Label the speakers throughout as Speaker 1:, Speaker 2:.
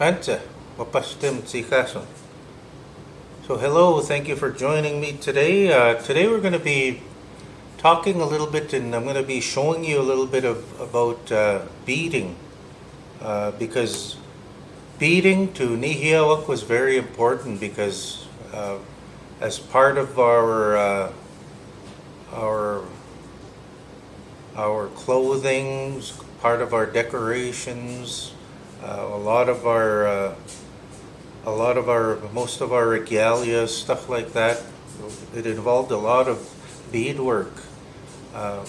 Speaker 1: Ancha, wapastim tsikaso. So hello, thank you for joining me today. Today we're going to be talking a little bit, and I'm going to be showing you a little bit about beading, because beading to Nihiawak was very important because as part of our our clothing, part of our decorations, a lot of our most of our regalia, stuff like that. It involved a lot of beadwork. Uh,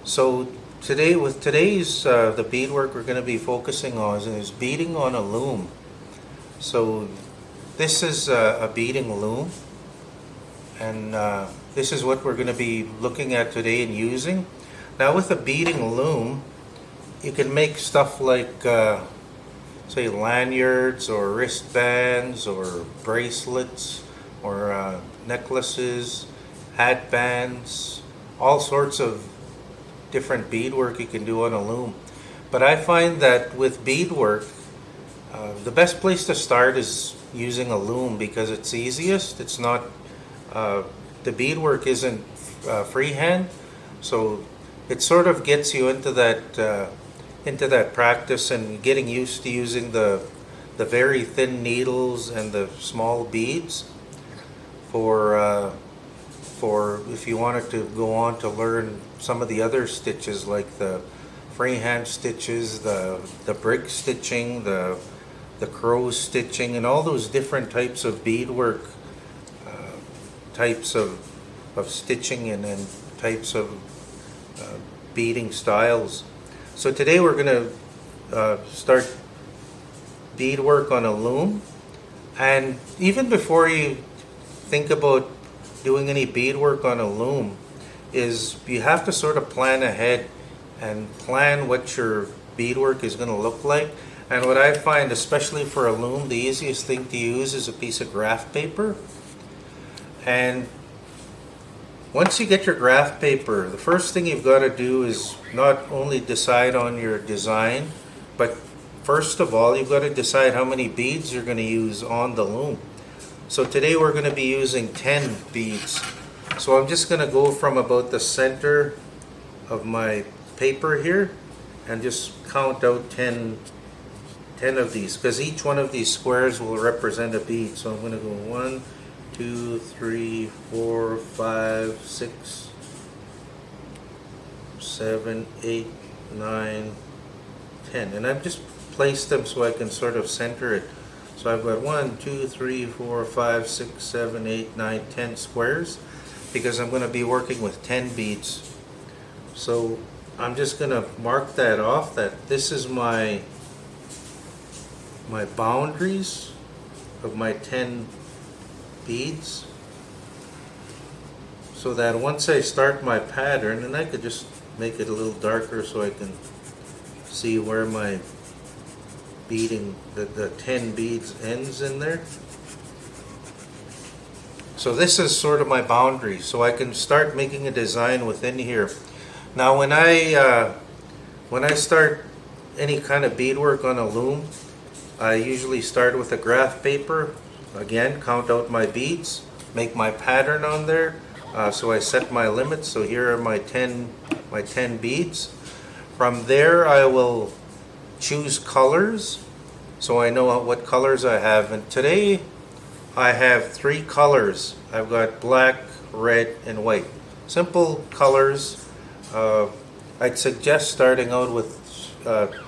Speaker 1: so today, with today's the beadwork we're going to be focusing on is beading on a loom. So this is a beading loom, and this is what we're going to be looking at today and using. Now, with a beading loom, you can make stuff like say lanyards or wristbands or bracelets or necklaces, hat bands, all sorts of different beadwork you can do on a loom. But I find that with beadwork, the best place to start is using a loom because it's easiest. It's not the beadwork isn't freehand, so it sort of gets you into that practice and getting used to using the very thin needles and the small beads for if you wanted to go on to learn some of the other stitches like the freehand stitches, the brick stitching, the crow stitching, and all those different types of beadwork, types of stitching and types of beading styles. So today we're going to start beadwork on a loom, and even before you think about doing any beadwork on a loom, is you have to sort of plan ahead and plan what your beadwork is going to look like. And what I find, especially for a loom, the easiest thing to use is a piece of graph paper. And once you get your graph paper, the first thing you've got to do is not only decide on your design, but first of all, you've got to decide how many beads you're going to use on the loom. So today we're going to be using 10 beads. So I'm just going to go from about the center of my paper here and just count out 10 of these, because each one of these squares will represent a bead. So I'm going to go 1, 2, 3, 4, 5, 6, 7, 8, 9, 10. And I've just placed them so I can sort of center it. So I've got 1, 2, 3, 4, 5, 6, 7, 8, 9, 10 squares because I'm going to be working with 10 beads. So I'm just going to mark that off, that this is my boundaries of my 10 beads, so that once I start my pattern, and I could just make it a little darker so I can see where my beading, the 10 beads ends in there. So this is sort of my boundary, so I can start making a design within here. Now when I start any kind of beadwork on a loom, I usually start with a graph paper. Again, count out my beads, make my pattern on there. So I set my limits. So here are my 10 beads. From there, I will choose colors, so I know what colors I have. And today, I have 3 colors. I've got black, red, and white. Simple colors. I'd suggest starting out with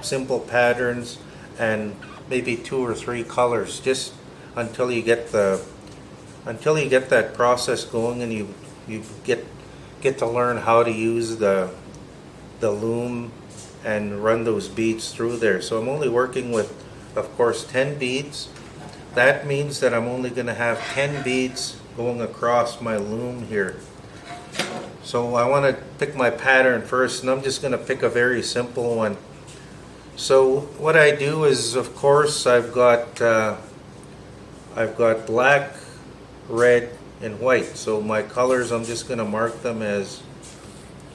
Speaker 1: simple patterns and maybe 2 or 3 colors, just until you get that process going and you get to learn how to use the loom and run those beads through there. So I'm only working with, of course, 10 beads. That means that I'm only going to have 10 beads going across my loom here. So I want to pick my pattern first, and I'm just going to pick a very simple one. So what I do is, of course, I've got black, red, and white. So my colors, I'm just going to mark them as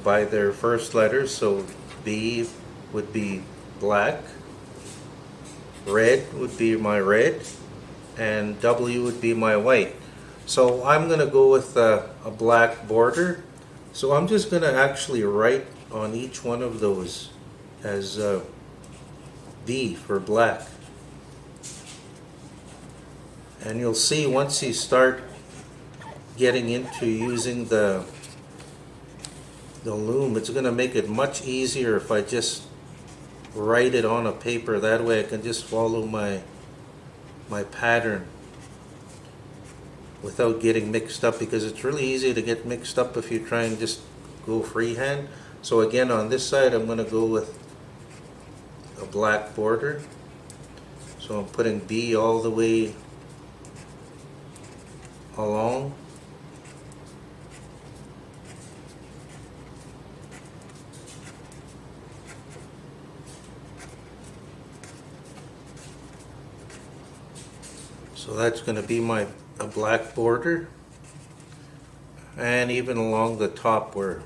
Speaker 1: by their first letters. So B would be black, red would be my red, and W would be my white. So I'm going to go with a black border. So I'm just going to actually write on each one of those as B for black. And you'll see once you start getting into using the loom, it's going to make it much easier if I just write it on a paper. That way I can just follow my pattern without getting mixed up, because it's really easy to get mixed up if you try and just go freehand. So again, on this side I'm going to go with a black border. So I'm putting B all the way along. So that's going to be a black border, and even along the top where,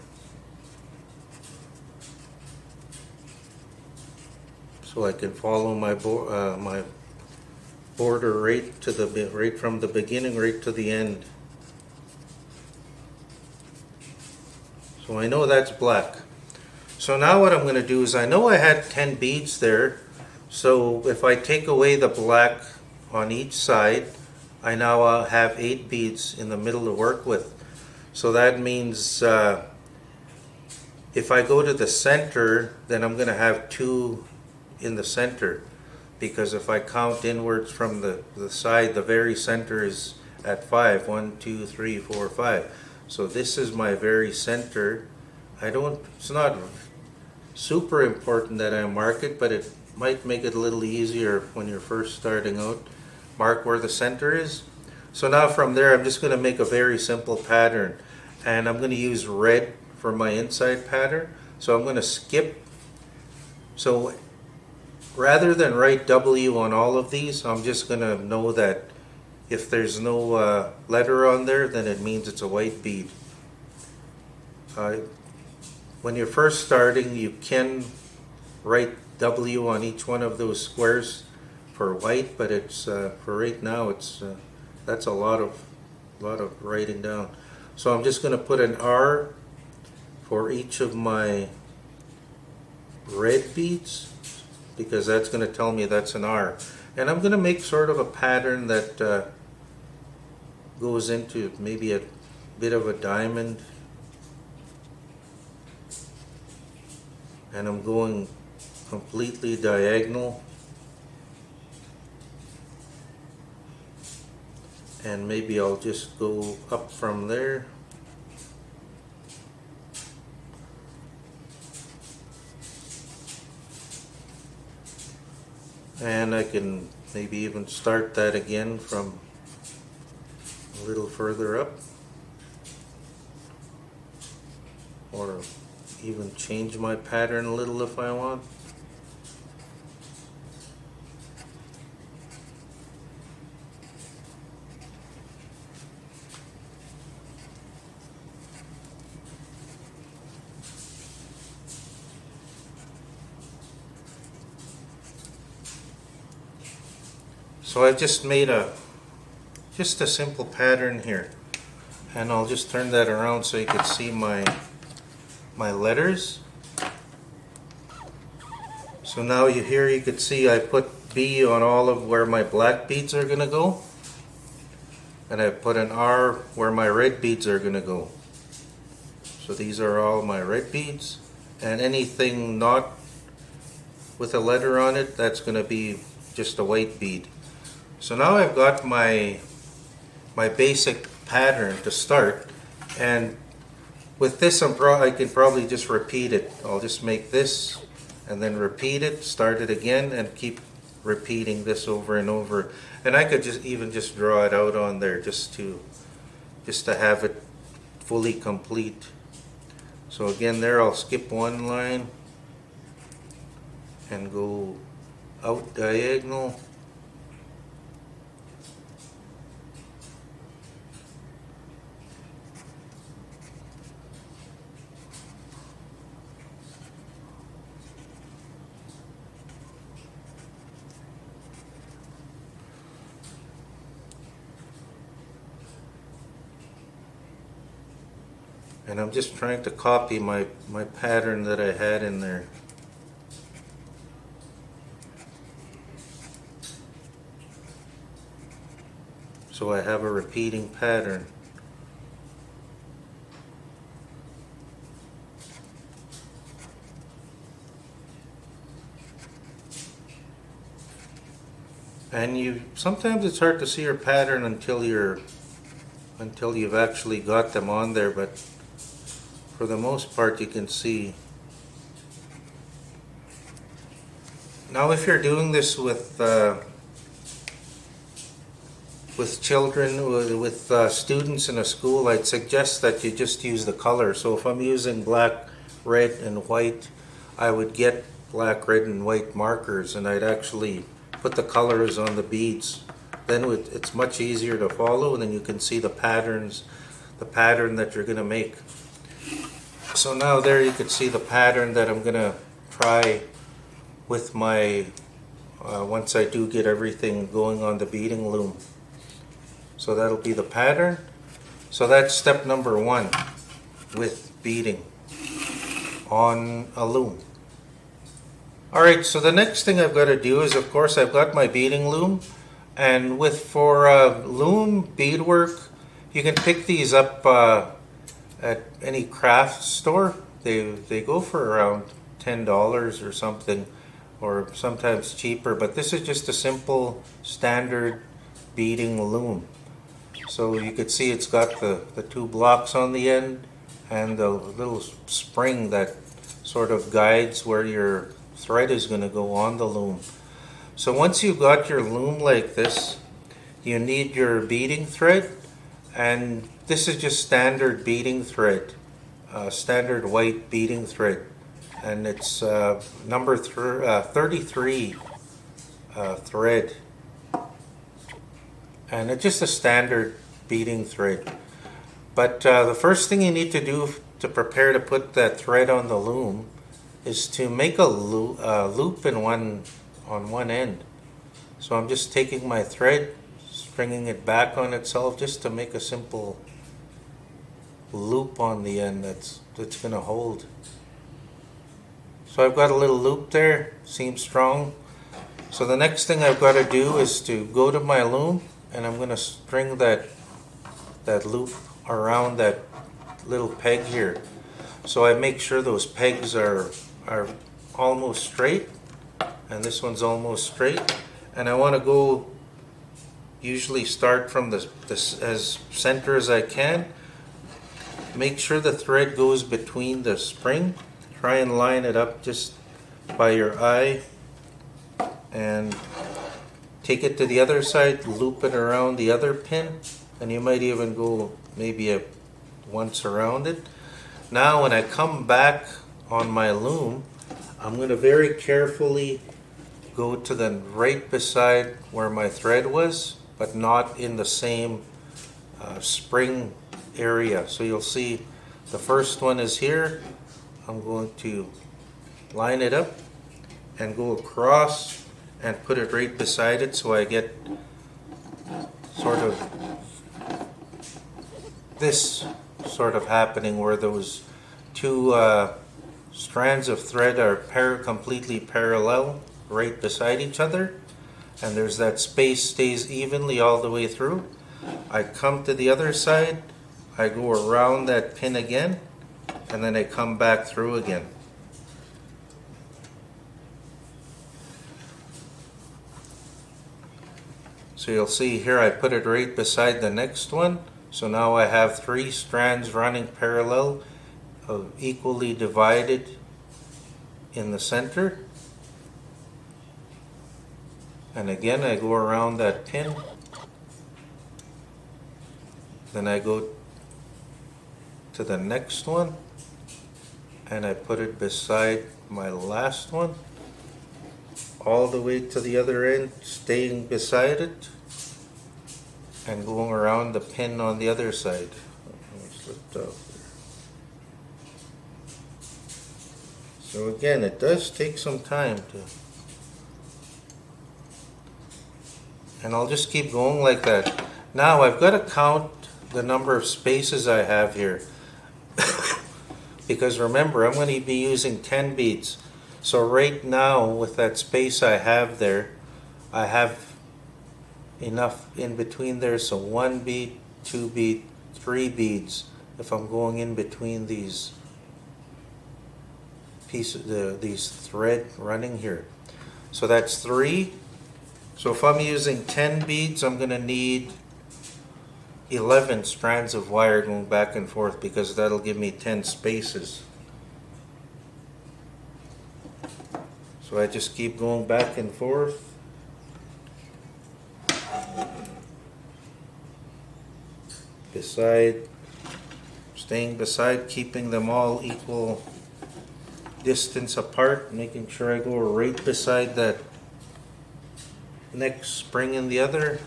Speaker 1: so I can follow my border right from the beginning right to the end. So I know that's black. So now what I'm going to do is, I know I had 10 beads there, so if I take away the black on each side, I now have 8 beads in the middle to work with. So that means if I go to the center, then I'm going to have 2 in the center, because if I count inwards from the side, the very center is at 5. 1, 2, 3, 4, 5. So this is my very center. It's not super important that I mark it, but it might make it a little easier when you're first starting out. Mark where the center is. So now from there I'm just going to make a very simple pattern, and I'm going to use red for my inside pattern. So I'm going to skip. So rather than write W on all of these, I'm just going to know that if there's no letter on there, then it means it's a white bead. When you're first starting, you can write W on each one of those squares for white, but it's for right now, that's a lot of writing down. So I'm just going to put an R for each of my red beads, because that's going to tell me that's an R. And I'm going to make sort of a pattern that goes into maybe a bit of a diamond, and I'm going completely diagonal, and maybe I'll just go up from there. And I can maybe even start that again from a little further up, or even change my pattern a little if I want. So I've just made a simple pattern here, and I'll just turn that around so you can see my letters. So now here you can see I put B on all of where my black beads are going to go, and I put an R where my red beads are going to go. So these are all my red beads, and anything not with a letter on it, that's going to be just a white bead. So now I've got my basic pattern to start, and with this I can probably just repeat it. I'll just make this and then repeat it, start it again, and keep repeating this over and over. And I could just draw it out on there just to have it fully complete. So again, there I'll skip one line and go out diagonal. And I'm just trying to copy my pattern that I had in there. So I have a repeating pattern. And sometimes it's hard to see your pattern until you've actually got them on there, but for the most part you can see. Now if you're doing this with children, with students in a school, I'd suggest that you just use the color. So if I'm using black, red, and white, I would get black, red, and white markers, and I'd actually put the colors on the beads. Then it's much easier to follow, and then you can see the pattern that you're going to make. So now there you can see the pattern that I'm going to try with my, once I do get everything going on the beading loom. So that'll be the pattern. So that's step number 1 with beading on a loom. Alright, so the next thing I've got to do is, of course, I've got my beading loom, and for loom beadwork, you can pick these up at any craft store. They go for around $10 or something, or sometimes cheaper, but this is just a simple standard beading loom. So you could see it's got the 2 blocks on the end and the little spring that sort of guides where your thread is going to go on the loom. So once you've got your loom like this, you need your beading thread, and this is just standard beading thread, standard white beading thread, and it's number 33 thread, and it's just a standard beading thread. But the first thing you need to do to prepare to put that thread on the loom is to make a loop on one end. So I'm just taking my thread, stringing it back on itself just to make a simple loop on the end that's going to hold. So I've got a little loop there, seems strong. So the next thing I've got to do is to go to my loom, and I'm going to string that loop around that little peg here. So I make sure those pegs are almost straight, and this one's almost straight. And I want to go, usually start from this as center as I can. Make sure the thread goes between the spring. Try and line it up just by your eye, and take it to the other side, loop it around the other pin, and you might even go maybe once around it. Now when I come back on my loom, I'm going to very carefully go to the right beside where my thread was, but not in the same spring area. So you'll see the first one is here. I'm going to line it up and go across and put it right beside it, so I get sort of this sort of happening where those 2 strands of thread are completely parallel right beside each other, and there's that space stays evenly all the way through. I come to the other side, I go around that pin again, and then I come back through again. So you'll see here I put it right beside the next one. So now I have 3 strands running parallel, equally divided in the center. And again I go around that pin. Then I go to the next one and I put it beside my last one, all the way to the other end, staying beside it, and going around the pin on the other side. So again, it does take some time to, and I'll just keep going like that. Now I've got to count the number of spaces I have here. because remember, I'm going to be using 10 beads. So right now, with that space I have there, I have enough in between there, so 1 bead, 2 bead, 3 beads if I'm going in between these pieces, these thread running here. So that's 3. So if I'm using 10 beads, I'm going to need 11 strands of wire going back and forth, because that'll give me 10 spaces. So I just keep going back and forth. Staying beside, keeping them all equal distance apart, making sure I go right beside that next spring in the other.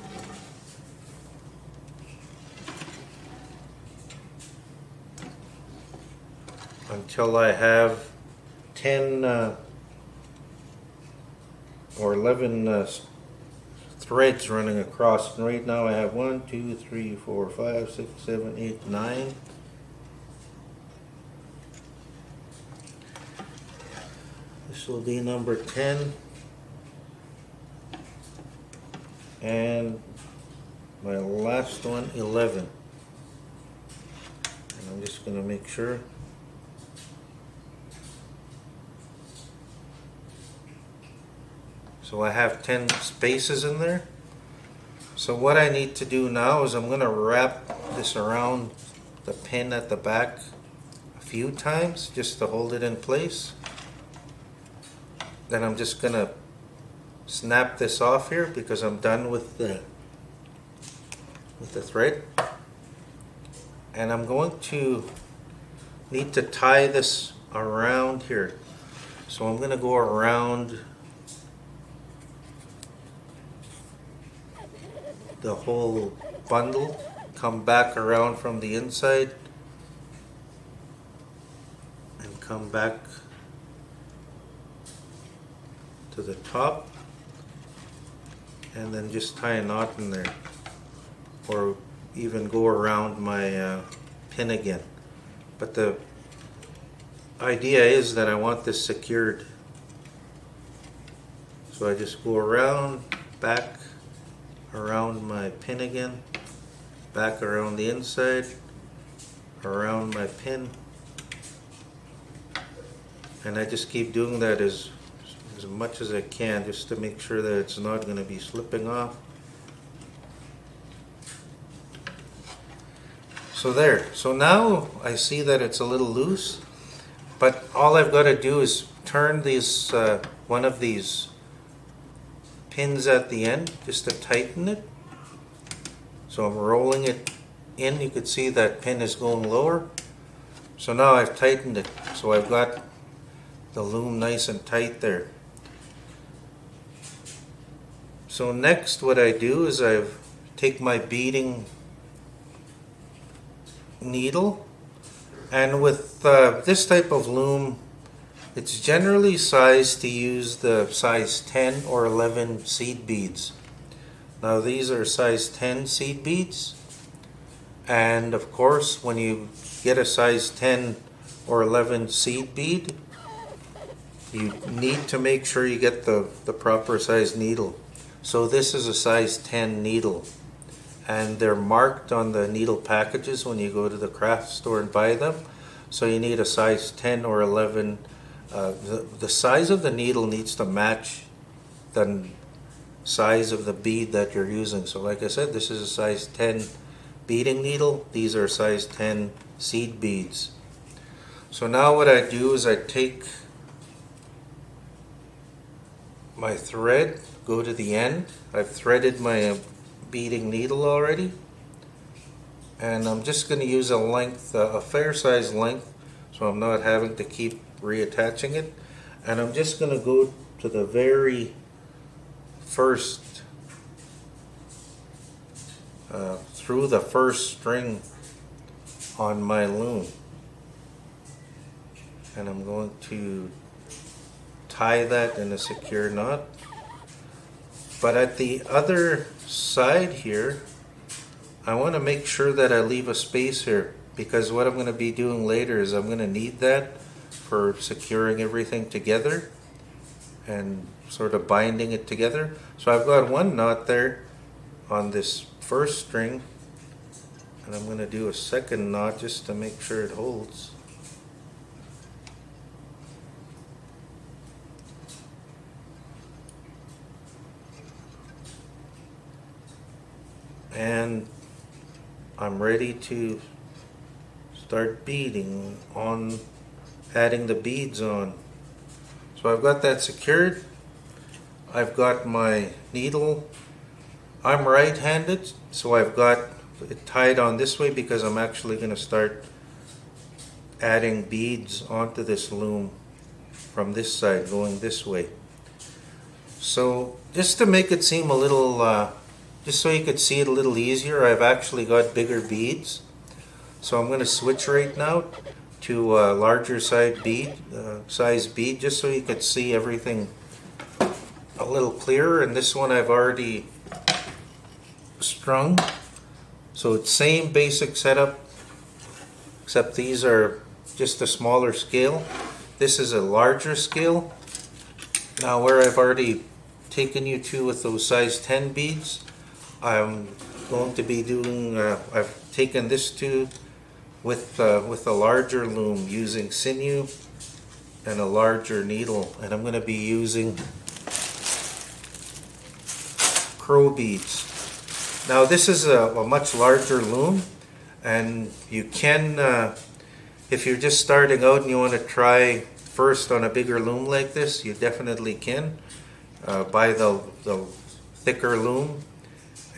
Speaker 1: Until I have 10 or 11 threads running across. And right now I have 1, 2, 3, 4, 5, 6, 7, 8, 9. This will be number 10. And my last one, 11. And I'm just going to make sure. So I have 10 spaces in there. So what I need to do now is I'm going to wrap this around the pin at the back a few times just to hold it in place. Then I'm just going to snap this off here because I'm done with the thread. And I'm going to need to tie this around here. So I'm going to go around the whole bundle, come back around from the inside and come back to the top, and then just tie a knot in there, or even go around my pin again. But the idea is that I want this secured, so I just go around, back around my pin again, back around the inside, around my pin, and I just keep doing that as much as I can, just to make sure that it's not going to be slipping off. So there. So now I see that it's a little loose, but all I've got to do is turn these one of these pins at the end just to tighten it. So I'm rolling it in. You could see that pin is going lower. So now I've tightened it. So I've got the loom nice and tight there. So next what I do is I take my beading needle, and with this type of loom, it's generally sized to use the size 10 or 11 seed beads. Now these are size 10 seed beads, and of course when you get a size 10 or 11 seed bead, you need to make sure you get the proper size needle. So this is a size 10 needle, and they're marked on the needle packages when you go to the craft store and buy them. So you need a size 10 or 11. The size of the needle needs to match the size of the bead that you're using. So like I said, this is a size 10 beading needle. These are size 10 seed beads. So now what I do is I take my thread, go to the end. I've threaded my beading needle already, and I'm just going to use a length, a fair size length, so I'm not having to keep reattaching it. And I'm just going to go to the very first, through the first string on my loom, and I'm going to tie that in a secure knot. But at the other side here, I want to make sure that I leave a space here, because what I'm going to be doing later is I'm going to need that for securing everything together and sort of binding it together. So I've got one knot there on this first string, and I'm going to do a second knot just to make sure it holds. And I'm ready to start beading on, adding the beads on. So I've got that secured. I've got my needle. I'm right-handed, so I've got it tied on this way because I'm actually going to start adding beads onto this loom from this side going this way. So just to make it seem a little, just so you could see it a little easier, I've actually got bigger beads. So I'm going to switch right now to a larger size bead, just so you could see everything a little clearer. And this one I've already strung. So it's same basic setup, except these are just a smaller scale. This is a larger scale. Now where I've already taken you to with those size 10 beads, I'm going to be doing, I've taken this to with a larger loom using sinew and a larger needle, and I'm going to be using crow beads. Now this is a much larger loom, and you can, if you're just starting out and you want to try first on a bigger loom like this, you definitely can buy the thicker loom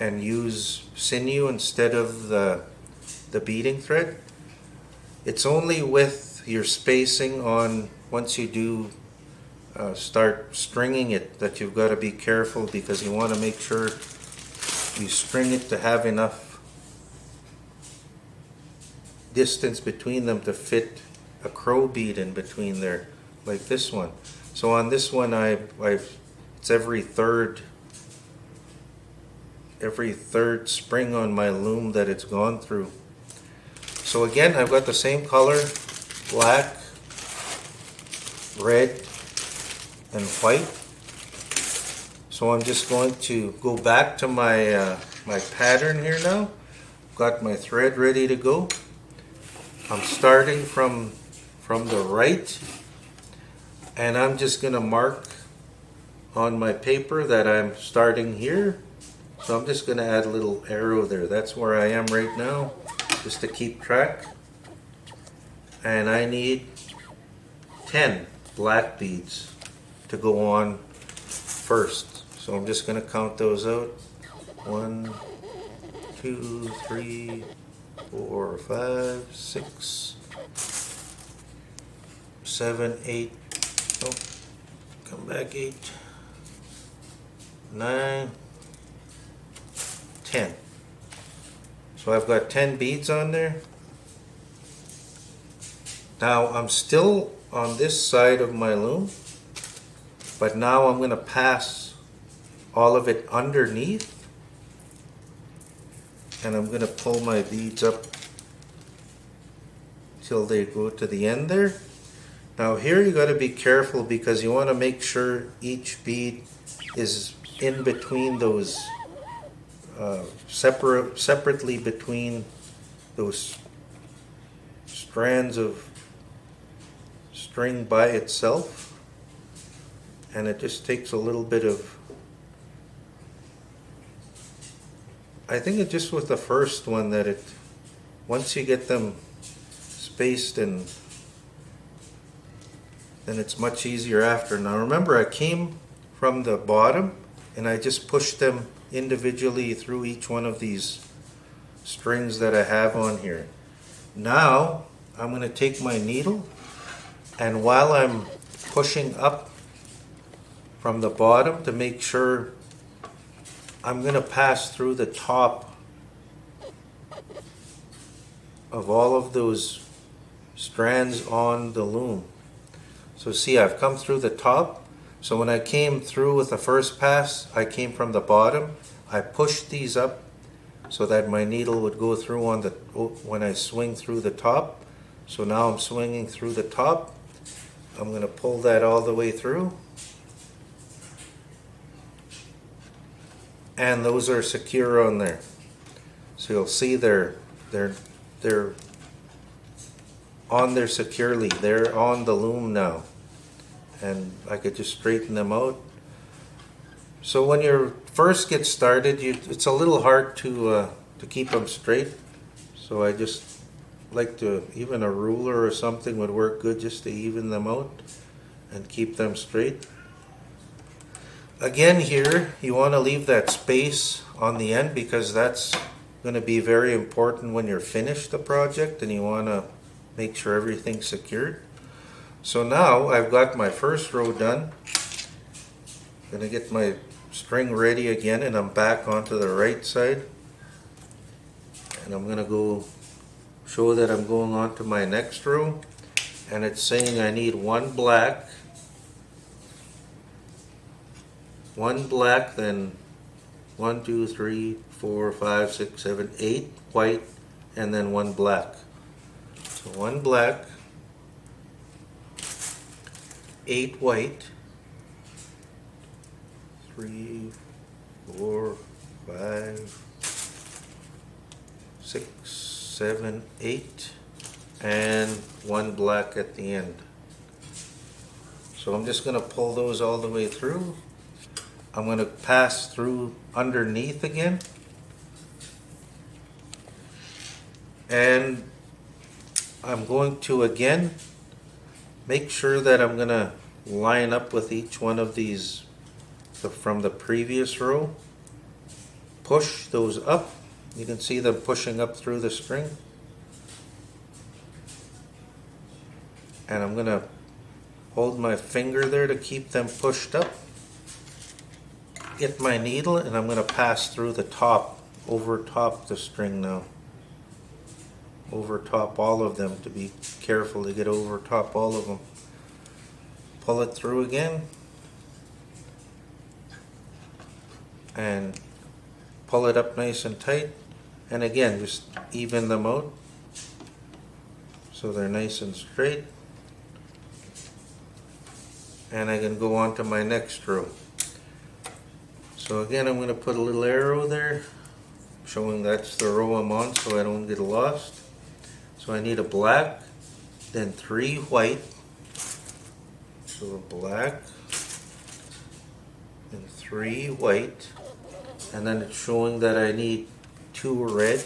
Speaker 1: and use sinew instead of the beading thread. It's only with your spacing on, once you do start stringing it, that you've got to be careful, because you want to make sure you string it to have enough distance between them to fit a crow bead in between there, like this one. So on this one, it's every third spring on my loom that it's gone through. So again, I've got the same color, black, red, and white. So I'm just going to go back to my my pattern here now. Got my thread ready to go. I'm starting from the right, and I'm just going to mark on my paper that I'm starting here. So I'm just going to add a little arrow there. That's where I am right now, just to keep track. And I need 10 black beads to go on first. So I'm just going to count those out. 1, 2, 3, 4, 5, 6, 7, 8. Oh, come back, 8, 9, 10. So I've got 10 beads on there. Now I'm still on this side of my loom, but now I'm going to pass all of it underneath, and I'm going to pull my beads up till they go to the end there. Now here you got to be careful, because you want to make sure each bead is in between those separately between those strands of string by itself, and it just takes a little bit of, I think it's just with the first one that it, once you get them spaced, and then it's much easier after. Now remember, I came from the bottom and I just pushed them individually through each one of these strings that I have on here. Now I'm going to take my needle, and while I'm pushing up from the bottom to make sure, I'm going to pass through the top of all of those strands on the loom. So see, I've come through the top. So when I came through with the first pass, I came from the bottom. I pushed these up so that my needle would go through on the when I swing through the top. So now I'm swinging through the top. I'm going to pull that all the way through, and those are secure on there. So you'll see they're on there securely. They're on the loom now, and I could just straighten them out. So when you first get started, it's a little hard to keep them straight. So I just like to, even a ruler or something would work good just to even them out and keep them straight. Again, here you want to leave that space on the end, because that's going to be very important when you're finished the project and you want to make sure everything's secured. So now I've got my first row done. I'm going to get my string ready again, and I'm back onto the right side, and I'm going to go show that I'm going on to my next row, and it's saying I need one black, then 1, 2, 3, 4, 5, 6, 7, 8 white, and then one black. So one black, 8 white, 3, 4, 5, 6, 7, 8, and one black at the end. So I'm just going to pull those all the way through. I'm going to pass through underneath again, and I'm going to again make sure that I'm going to line up with each one of these from the previous row. Push those up. You can see them pushing up through the string. And I'm going to hold my finger there to keep them pushed up. Get my needle, and I'm going to pass through the top, over top the string now. Over top all of them, to be careful to get over top all of them. Pull it through again, and pull it up nice and tight, and again just even them out so they're nice and straight, and I can go on to my next row. So again, I'm going to put a little arrow there showing that's the row I'm on so I don't get lost. So I need a black, then 3 white, so a black and 3 white, and then it's showing that I need 2 red,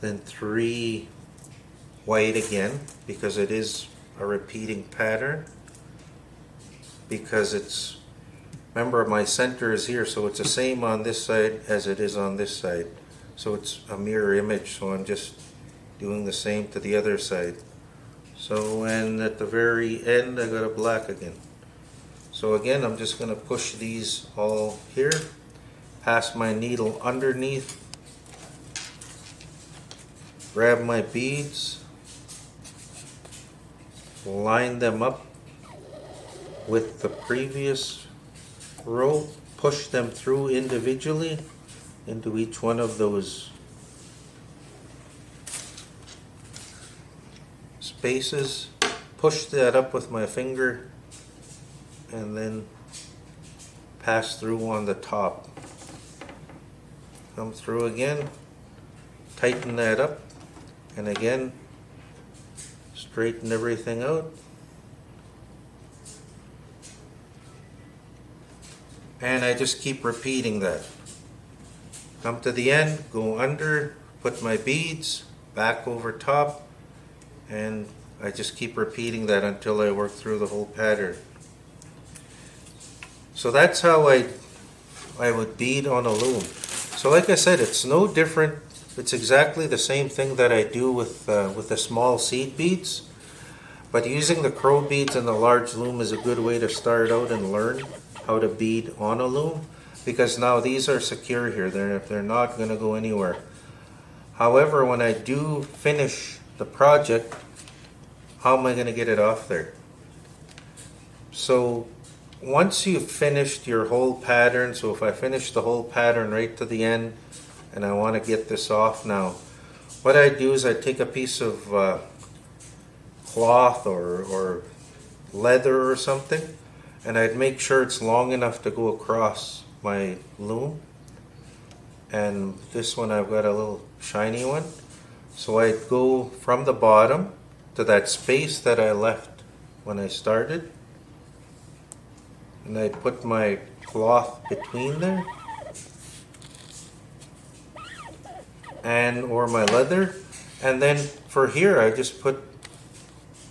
Speaker 1: then 3 white again, because it is a repeating pattern, because it's, remember my center is here, so it's the same on this side as it is on this side, so it's a mirror image, so I'm just doing the same to the other side. So, and at the very end I got a black again. So again, I'm just going to push these all here, pass my needle underneath, grab my beads, line them up with the previous row, push them through individually into each one of those spaces, push that up with my finger, and then pass through on the top. Come through again, tighten that up, and again straighten everything out. And I just keep repeating that. Come to the end, go under, put my beads, back over top, and I just keep repeating that until I work through the whole pattern. So that's how I would bead on a loom. So like I said, it's no different. It's exactly the same thing that I do with the small seed beads. But using the crow beads and the large loom is a good way to start out and learn how to bead on a loom, because now these are secure here. They're not going to go anywhere. However, when I do finish the project, how am I going to get it off there? So once you've finished your whole pattern, so if I finish the whole pattern right to the end and I want to get this off now, what I do is I take a piece of cloth or leather or something, and I'd make sure it's long enough to go across my loom. And this one I've got a little shiny one, so I'd go from the bottom to that space that I left when I started, and I'd put my cloth between there and or my leather, and then for here I just put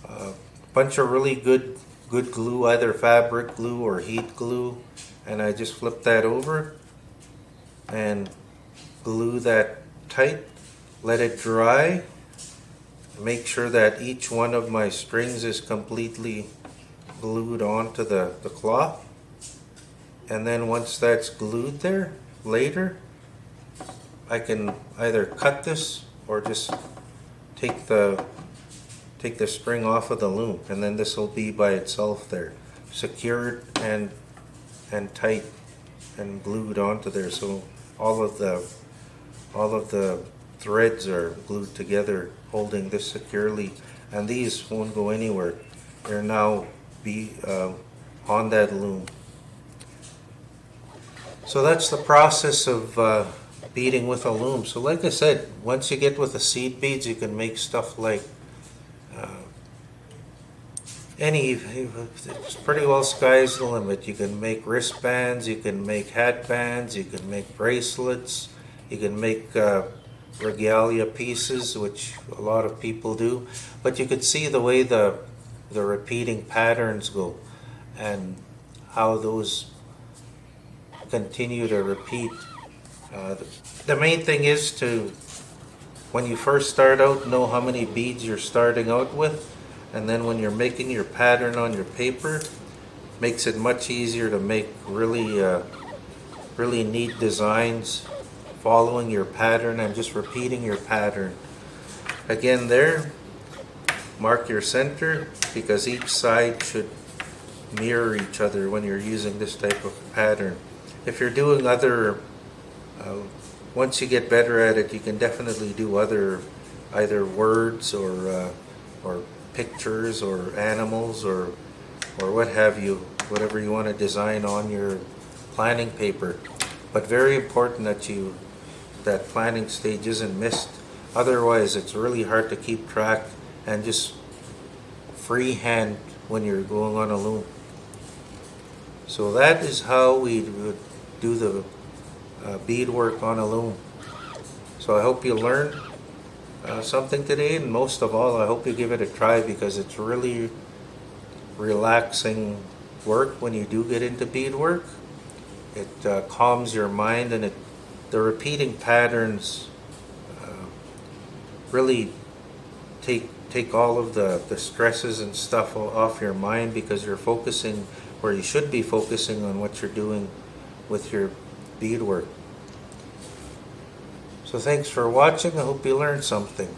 Speaker 1: a bunch of really good glue, either fabric glue or heat glue, and I just flip that over and glue that tight, let it dry, make sure that each one of my strings is completely glued onto the cloth, and then once that's glued there, later I can either cut this or just take the string off of the loom, and then this will be by itself there, secured and tight and glued onto there, so all of the threads are glued together, holding this securely, and these won't go anywhere. They're now on that loom. So that's the process of beading with a loom. So like I said, once you get with the seed beads, you can make stuff like it's pretty well sky's the limit. You can make wristbands, you can make hatbands, you can make bracelets, you can make regalia pieces, which a lot of people do. But you could see the way the repeating patterns go and how those continue to repeat. The main thing is to, when you first start out, know how many beads you're starting out with, and then when you're making your pattern on your paper, makes it much easier to make really neat designs following your pattern and just repeating your pattern. Again, there, mark your center, because each side should mirror each other when you're using this type of pattern. If you're doing other, once you get better at it, you can definitely do other, either words or pictures or animals or what have you, whatever you want to design on your planning paper. But very important that planning stage isn't missed. Otherwise, it's really hard to keep track and just freehand when you're going on a loom. So that is how we would do the beadwork on a loom. So I hope you learned something today, and most of all, I hope you give it a try, because it's really relaxing work when you do get into beadwork. It calms your mind, and the repeating patterns really take all of the stresses and stuff off your mind, because you're focusing where you should be focusing on what you're doing with your beadwork. So thanks for watching. I hope you learned something.